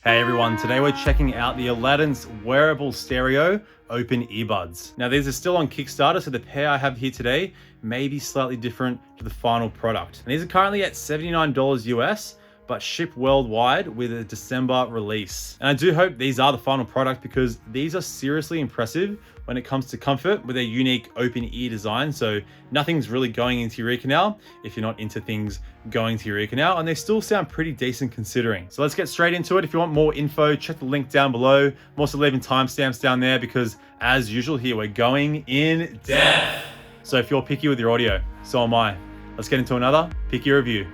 Hey everyone, today we're checking out the Oladance Wearable Stereo Open Earbuds. Now these are still on Kickstarter, so the pair I have here today may be slightly different to the final product. And these are currently at $79 US, but ship worldwide with a December release. And I do hope these are the final product because these are seriously impressive when it comes to comfort with their unique open ear design. So nothing's really going into your ear canal if you're not into things going to your ear canal, and they still sound pretty decent considering. So let's get straight into it. If you want more info, check the link down below. I'm also leaving timestamps down there because as usual here, we're going in depth. So if you're picky with your audio, so am I. Let's get into another picky review.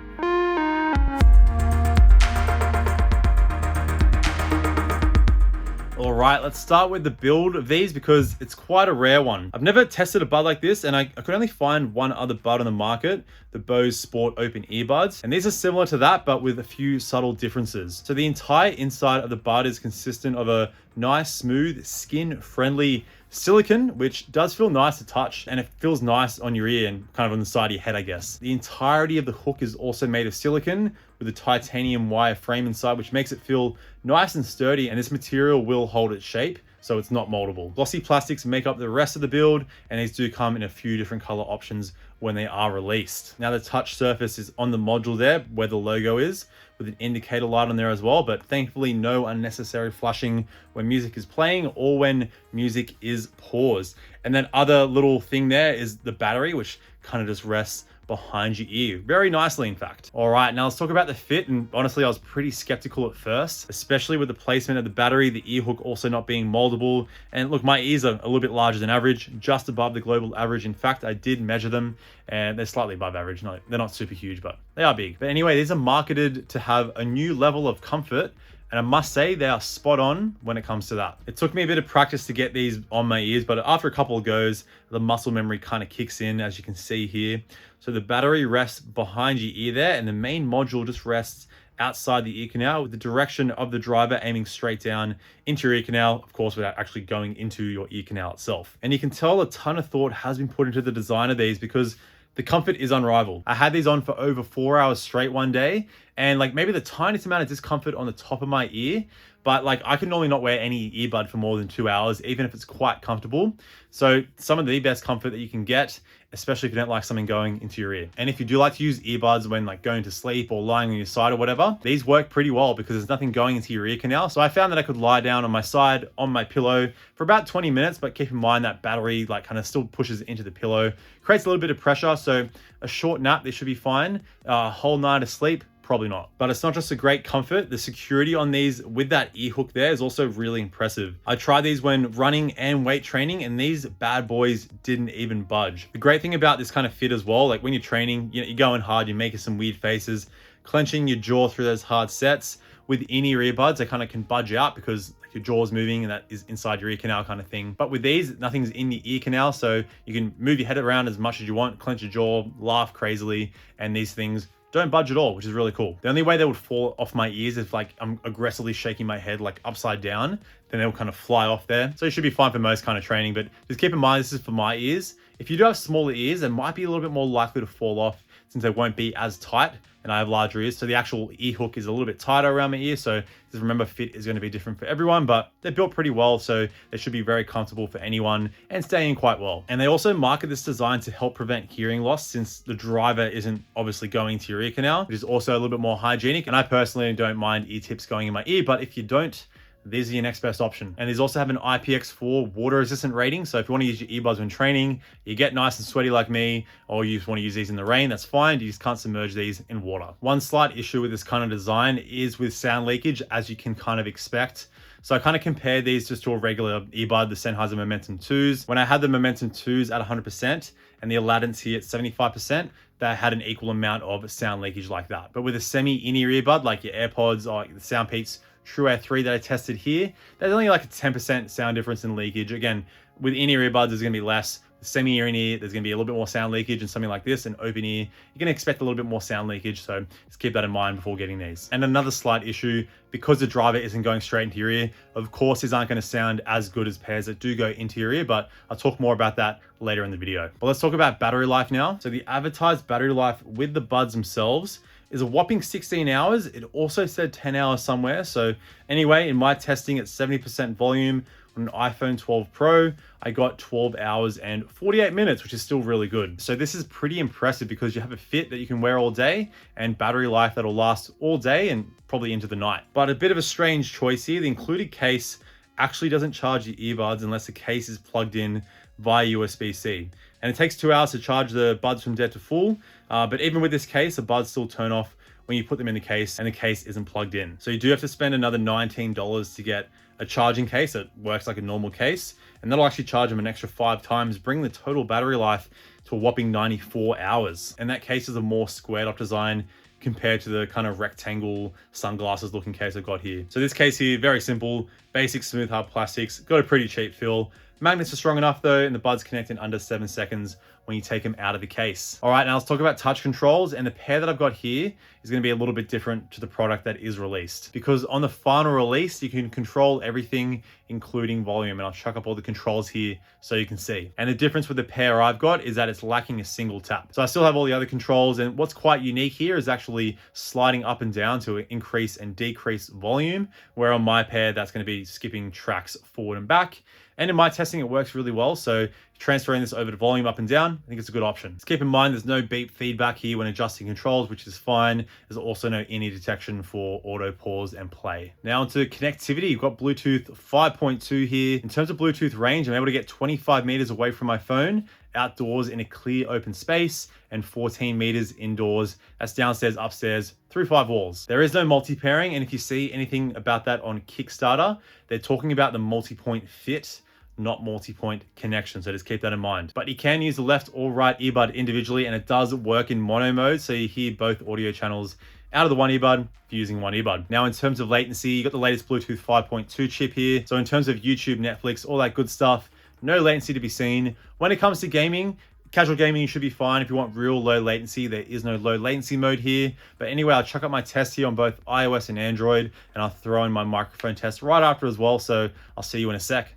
All right, let's start with the build of these because it's quite a rare one. I've never tested a bud like this, and I could only find one other bud on the market, the Bose Sport Open Earbuds. And these are similar to that, but with a few subtle differences. So the entire inside of the bud is consistent of a nice, smooth, skin-friendly silicone, which does feel nice to touch, and it feels nice on your ear and kind of on the side of your head, I guess. The entirety of the hook is also made of silicone with a titanium wire frame inside, which makes it feel nice and sturdy, and this material will hold its shape, so it's not moldable. Glossy plastics make up the rest of the build, and these do come in a few different color options when they are released. Now the touch surface is on the module there where the logo is, with an indicator light on there as well, but thankfully no unnecessary flashing when music is playing or when music is paused. And then other little thing there is the battery, which kind of just rests behind your ear very nicely, in fact. All right, now let's talk about the fit. And honestly, I was pretty skeptical at first, especially with the placement of the battery, the ear hook also not being moldable. And look, my ears are a little bit larger than average, just above the global average. In fact, I did measure them and they're slightly above average. They're not super huge, but they are big. But anyway, these are marketed to have a new level of comfort, and I must say they are spot on when it comes to that. It took me a bit of practice to get these on my ears, but after a couple of goes, the muscle memory kind of kicks in, as you can see here. So the battery rests behind your ear there, and the main module just rests outside the ear canal with the direction of the driver aiming straight down into your ear canal, of course, without actually going into your ear canal itself. And you can tell a ton of thought has been put into the design of these because the comfort is unrivaled. I had these on for over 4 hours straight one day, and like maybe the tiniest amount of discomfort on the top of my ear, but like I can normally not wear any earbud for more than 2 hours, even if it's quite comfortable. So some of the best comfort that you can get, especially if you don't like something going into your ear. And if you do like to use earbuds when like going to sleep or lying on your side or whatever, these work pretty well because there's nothing going into your ear canal. So I found that I could lie down on my side on my pillow for about 20 minutes, but keep in mind that battery like kind of still pushes into the pillow, creates a little bit of pressure. So a short nap, they should be fine. A whole night of sleep, probably not. But it's not just a great comfort. The security on these with that ear hook there is also really impressive. I tried these when running and weight training, and these bad boys didn't even budge. The great thing about this kind of fit as well, like when you're training, you know, you're going hard, you're making some weird faces, clenching your jaw through those hard sets. With in-ear earbuds, they kind of can budge out because your jaw's moving and that is inside your ear canal kind of thing. But with these, nothing's in the ear canal, so you can move your head around as much as you want, clench your jaw, laugh crazily, and these things don't budge at all, which is really cool. The only way they would fall off my ears if like I'm aggressively shaking my head like upside down, then they'll kind of fly off there. So you should be fine for most kind of training, but just keep in mind this is for my ears. If you do have smaller ears, they might be a little bit more likely to fall off since they won't be as tight, and I have larger ears. So the actual ear hook is a little bit tighter around my ear. So just remember, fit is going to be different for everyone, but they're built pretty well. So they should be very comfortable for anyone and stay in quite well. And they also market this design to help prevent hearing loss since the driver isn't obviously going to your ear canal, which is also a little bit more hygienic. And I personally don't mind ear tips going in my ear, but if you don't, these are your next best option. And these also have an IPX4 water resistant rating. So if you want to use your earbuds when training, you get nice and sweaty like me, or you just want to use these in the rain, that's fine. You just can't submerge these in water. One slight issue with this kind of design is with sound leakage, as you can kind of expect. So I kind of compared these just to a regular earbud, the Sennheiser Momentum 2s. When I had the Momentum 2s at 100% and the Oladance here at 75%, they had an equal amount of sound leakage like that. But with a semi in-ear earbud, like your AirPods or the Soundpeaks True Air 3 that I tested here, there's only like a 10% sound difference in leakage. Again, with in-ear earbuds, there's going to be less. Semi-ear in ear, there's going to be a little bit more sound leakage, and something like this, an open ear, you're going to expect a little bit more sound leakage. So just keep that in mind before getting these. And another slight issue, because the driver isn't going straight into your ear, of course, these aren't going to sound as good as pairs that do go into your ear, but I'll talk more about that later in the video. But let's talk about battery life now. So the advertised battery life with the buds themselves is a whopping 16 hours. It also said 10 hours somewhere. So anyway, in my testing at 70% volume on an iPhone 12 Pro, I got 12 hours and 48 minutes, which is still really good. So this is pretty impressive because you have a fit that you can wear all day and battery life that'll last all day and probably into the night. But a bit of a strange choice here. The included case actually doesn't charge your earbuds unless the case is plugged in via USB-C. And it takes 2 hours to charge the buds from dead to full. But even with this case, the buds still turn off when you put them in the case and the case isn't plugged in. So you do have to spend another $19 to get a charging case that works like a normal case. And that'll actually charge them an extra 5 times, bring the total battery life to a whopping 94 hours. And that case is a more squared up design compared to the kind of rectangle sunglasses looking case I've got here. So this case here, very simple, basic smooth hard plastics, got a pretty cheap fill. Magnets are strong enough though, and the buds connect in under 7 seconds when you take them out of the case. All right, now let's talk about touch controls. And the pair that I've got here is gonna be a little bit different to the product that is released. Because on the final release, you can control everything, including volume. And I'll chuck up all the controls here so you can see. And the difference with the pair I've got is that it's lacking a single tap. So I still have all the other controls. And what's quite unique here is actually sliding up and down to increase and decrease volume. Where on my pair, that's gonna be skipping tracks forward and back. And in my testing, it works really well. So transferring this over to volume up and down, I think it's a good option. Just keep in mind, there's no beep feedback here when adjusting controls, which is fine. There's also no in-ear detection for auto pause and play. Now onto connectivity, you've got Bluetooth 5.2 here. In terms of Bluetooth range, I'm able to get 25 meters away from my phone, outdoors in a clear open space, and 14 meters indoors. That's downstairs, upstairs, through 5 walls. There is no multi-pairing, and if you see anything about that on Kickstarter, they're talking about the multi-point fit, not multi-point connection, so just keep that in mind. But you can use the left or right earbud individually, and it does work in mono mode, so you hear both audio channels out of the one earbud if you're using one earbud. Now in terms of latency, you got the latest Bluetooth 5.2 chip here. So in terms of YouTube, Netflix, all that good stuff, no latency to be seen. When it comes to gaming, casual gaming, you should be fine. If you want real low latency, there is no low latency mode here. But anyway, I'll chuck up my test here on both iOS and Android, and I'll throw in my microphone test right after as well. So I'll see you in a sec.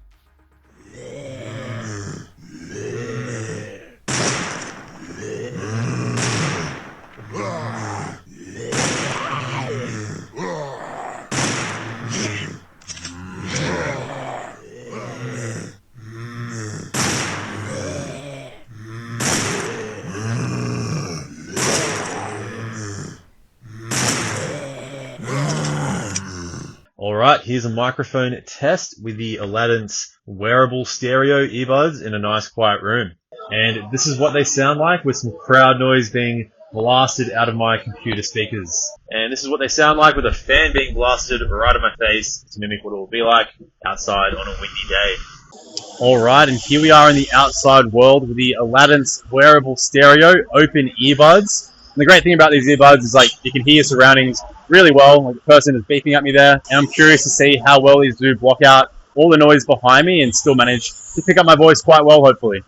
All right, here's a microphone test with the Oladance wearable stereo earbuds in a nice quiet room. And this is what they sound like with some crowd noise being blasted out of my computer speakers. And this is what they sound like with a fan being blasted right in my face to mimic what it will be like outside on a windy day. All right, and here we are in the outside world with the Oladance wearable stereo open earbuds. And the great thing about these earbuds is like you can hear your surroundings really well, like the person is beeping at me there. And I'm curious to see how well these do block out all the noise behind me and still manage to pick up my voice quite well, hopefully.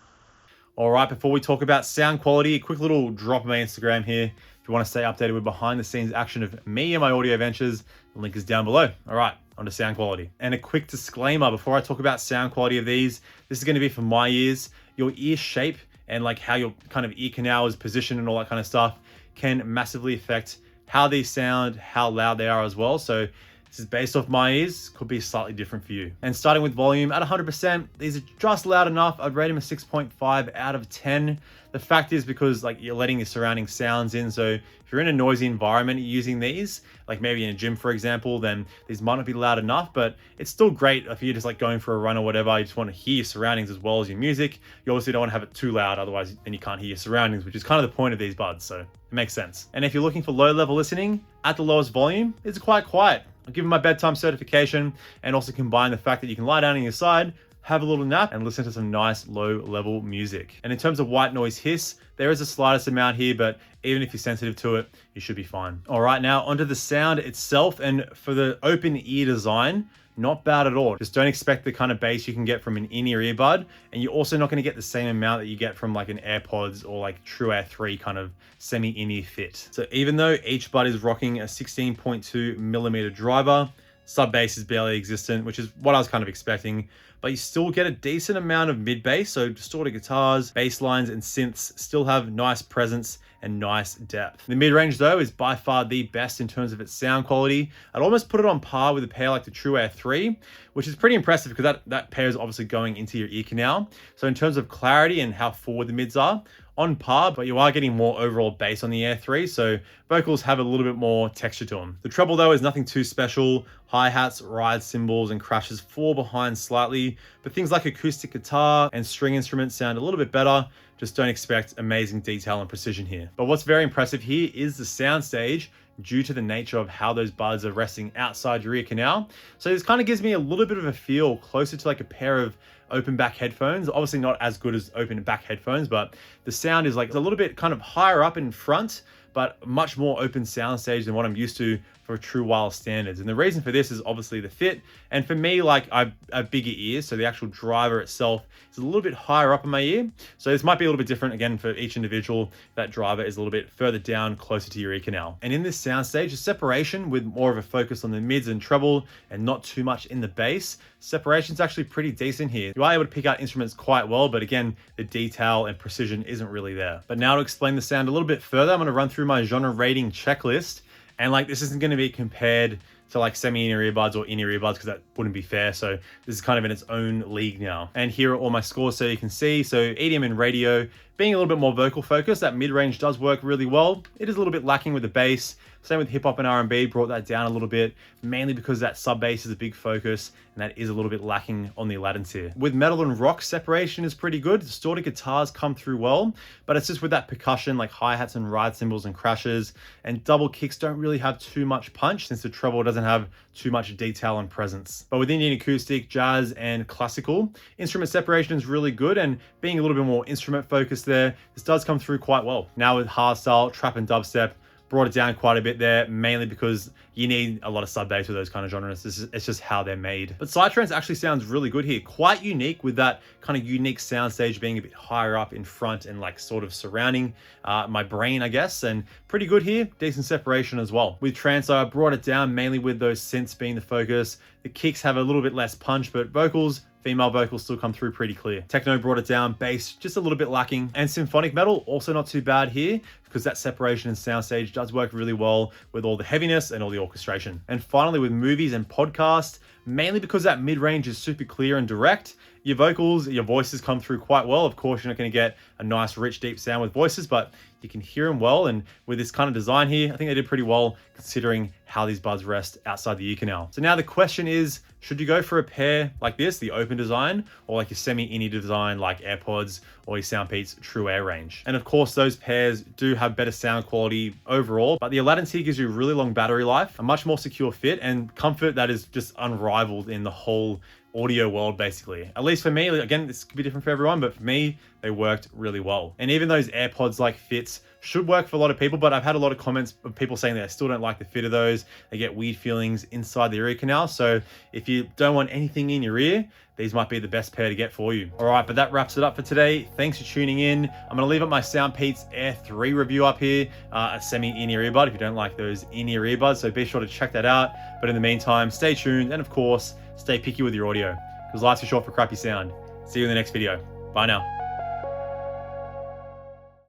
All right, before we talk about sound quality, a quick little drop of my Instagram here. If you want to stay updated with behind the scenes action of me and my audio ventures, the link is down below. All right, onto sound quality. And a quick disclaimer before I talk about sound quality of these, this is going to be for my ears. Your ear shape and like how your kind of ear canal is positioned and all that kind of stuff can massively affect how these sound, how loud they are as well. So this is based off my ears, could be slightly different for you. And starting with volume, at 100%, these are just loud enough. I'd rate them a 6.5 out of 10. The fact is because like you're letting your surrounding sounds in. So if you're in a noisy environment using these, like maybe in a gym, for example, then these might not be loud enough, but it's still great if you're just like going for a run or whatever. You just want to hear your surroundings as well as your music. You obviously don't want to have it too loud, otherwise then you can't hear your surroundings, which is kind of the point of these buds. So it makes sense. And if you're looking for low level listening at the lowest volume, it's quite quiet. I'll give them my bedtime certification and also combine the fact that you can lie down on your side, have a little nap, and listen to some nice low-level music. And in terms of white noise hiss, there is the slightest amount here, but even if you're sensitive to it, you should be fine. All right, now onto the sound itself. And for the open ear design, not bad at all. Just don't expect the kind of bass you can get from an in-ear earbud. And you're also not going to get the same amount that you get from like an AirPods or like True Air 3 kind of semi-in-ear fit. So even though each bud is rocking a 16.2 millimeter driver, Sub bass is barely existent, which is what I was kind of expecting, but you still get a decent amount of mid bass. So distorted guitars, bass lines, and synths still have nice presence and nice depth. The mid-range though is by far the best in terms of its sound quality. I'd almost put it on par with a pair like the True Air 3, which is pretty impressive because that pair is obviously going into your ear canal. So in terms of clarity and how forward the mids are, on par, but you are getting more overall bass on the Air 3, so vocals have a little bit more texture to them. The treble though is nothing too special. Hi-hats, ride cymbals, and crashes fall behind slightly, but things like acoustic guitar and string instruments sound a little bit better. Just don't expect amazing detail and precision here. But what's very impressive here is the soundstage, due to the nature of how those buds are resting outside your ear canal. So this kind of gives me a little bit of a feel closer to like a pair of open back headphones. Obviously not as good as open back headphones, but the sound is like a little bit kind of higher up in front, but much more open soundstage than what I'm used to for true wireless standards. And the reason for this is obviously the fit. And for me, like I have bigger ears, so the actual driver itself is a little bit higher up in my ear. So this might be a little bit different again for each individual. That driver is a little bit further down, closer to your ear canal. And in this soundstage, the separation with more of a focus on the mids and treble and not too much in the bass, separation is actually pretty decent here. You are able to pick out instruments quite well, but again, the detail and precision isn't really there. But now to explain the sound a little bit further, I'm going to run through my genre rating checklist. And like, this isn't going to be compared to like semi-in-ear earbuds or in-ear earbuds because that wouldn't be fair. So this is kind of in its own league now. And here are all my scores so you can see. So EDM and radio, being a little bit more vocal focused, that mid-range does work really well. It is a little bit lacking with the bass. Same with hip hop and R&B, brought that down a little bit, mainly because that sub bass is a big focus and that is a little bit lacking on the Oladance here. With metal and rock, separation is pretty good. Distorted guitars come through well, but it's just with that percussion like hi-hats and ride cymbals and crashes, and double kicks don't really have too much punch since the treble doesn't have too much detail and presence. But with Indian acoustic, jazz, and classical, instrument separation is really good, and being a little bit more instrument focused there, this does come through quite well. Now with hardstyle, trap, and dubstep, brought it down quite a bit there, mainly because you need a lot of sub bass with those kind of genres. It's just how they're made. But Psytrance actually sounds really good here. Quite unique with that kind of unique soundstage being a bit higher up in front and like sort of surrounding my brain, I guess. And pretty good here, decent separation as well. With Trance, I brought it down mainly with those synths being the focus. The kicks have a little bit less punch, but vocals, female vocals still come through pretty clear. Techno brought it down, bass just a little bit lacking. And symphonic metal, also not too bad here because that separation and soundstage does work really well with all the heaviness and all the orchestration. And finally with movies and podcasts, mainly because that mid-range is super clear and direct, your vocals, your voices come through quite well. Of course, you're not going to get a nice, rich, deep sound with voices, but you can hear them well. And with this kind of design here, I think they did pretty well considering how these buds rest outside the ear canal. So now the question is, should you go for a pair like this, the open design, or like a semi-in-ear design like AirPods or your Soundpeats True Air range? And of course, those pairs do have better sound quality overall, but the Latency gives you really long battery life, a much more secure fit, and comfort that is just unrivaled in the whole audio world, basically. At least for me, again, this could be different for everyone, but for me, they worked really well. And even those AirPods like fits should work for a lot of people, but I've had a lot of comments of people saying that I still don't like the fit of those. They get weird feelings inside the ear canal. So if you don't want anything in your ear, these might be the best pair to get for you. All right, but that wraps it up for today. Thanks for tuning in. I'm gonna leave up my Soundpeats Air 3 review up here, a semi-in-ear earbud if you don't like those in-ear earbuds. So be sure to check that out. But in the meantime, stay tuned. And of course, stay picky with your audio because life's too short for crappy sound. See you in the next video. Bye now.